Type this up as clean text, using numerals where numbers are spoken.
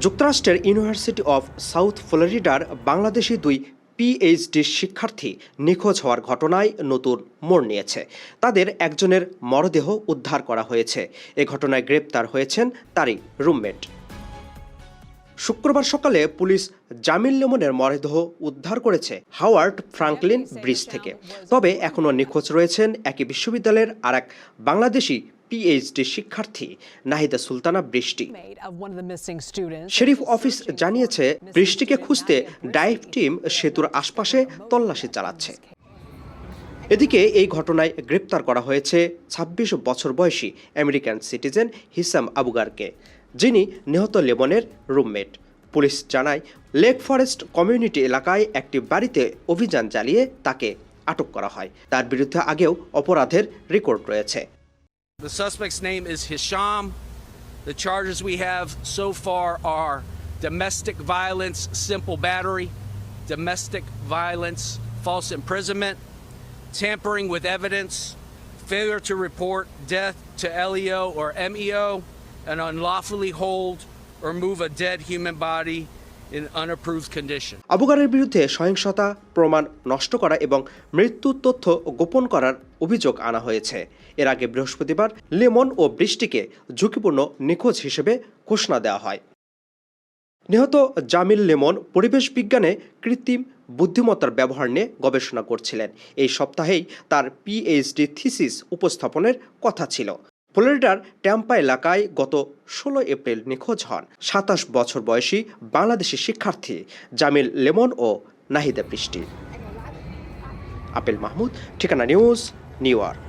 যুক্তরাষ্ট্রের university of south ফ্লোরিডার বাংলাদেশি দুই পিএইচডি শিক্ষার্থী নিখোঁজ হওয়ার ঘটনায় নতুন মোড় নিয়েছে। তাদের একজনের মরদেহ উদ্ধার করা হয়েছে। এ ঘটনায় গ্রেপ্তার হয়েছেন তারই রুমমেট। শুক্রবার সকালে পুলিশ জামিল লেমনের মরদেহ উদ্ধার করেছে হাওয়ার্ড ফ্রাঙ্কলিন ব্রিজ থেকে। তবে এখনও নিখোঁজ রয়েছেন একই বিশ্ববিদ্যালয়ের আরেক বাংলাদেশি পিএইচডি শিক্ষার্থী নাহিদা সুলতানা বৃষ্টি। শেরিফ অফিস জানিয়েছে, বৃষ্টিকে খুঁজতে ডাইভ টিম সেতুর আশপাশে তল্লাশি চালাচ্ছে। এদিকে এই ঘটনায় গ্রেপ্তার করা হয়েছে ২৬ বছর বয়সী আমেরিকান সিটিজেন হিসাম আবুগারকে, যিনি নিহত লেমনের রুমমেট। পুলিশ জানায়, লেক ফরেস্ট কমিউনিটি এলাকায় একটি বাড়িতে অভিযান চালিয়ে তাকে আটক করা হয়। তার বিরুদ্ধে আগেও অপরাধের রেকর্ড রয়েছে। The suspect's name is Hisham. The charges we have so far are domestic violence, simple battery, domestic violence, false imprisonment, tampering with evidence, failure to report death to LEO or MEO, and unlawfully hold or move a dead human body in unapproved condition. আবুগারের বিরুদ্ধে সহিংসতা, প্রমাণ নষ্ট করা এবং মৃত্যুর তথ্য গোপন করার অভিযোগ আনা হয়েছে। এর আগে বৃহস্পতিবার লেমন ও বৃষ্টিকে ঝুঁকিপূর্ণ নিখোঁজ হিসেবে ঘোষণা দেওয়া হয়। নিহত জামিল লেমন পরিবেশ বিজ্ঞানে কৃত্রিম বুদ্ধিমত্তার ব্যবহার নিয়ে গবেষণা করছিলেন। এই সপ্তাহেই তার পিএইচডি থিসিস উপস্থাপনের কথা ছিল। ফ্লোরিডার ট্যাম্পা এলাকায় গত ১৬ এপ্রিল নিখোঁজ হন ২৭ বছর বয়সী বাংলাদেশি শিক্ষার্থী জামিল লেমন ও নাহিদা বৃষ্টি। আপেল মাহমুদ, ঠিকানা নিউজ, নিউ ইয়র্ক।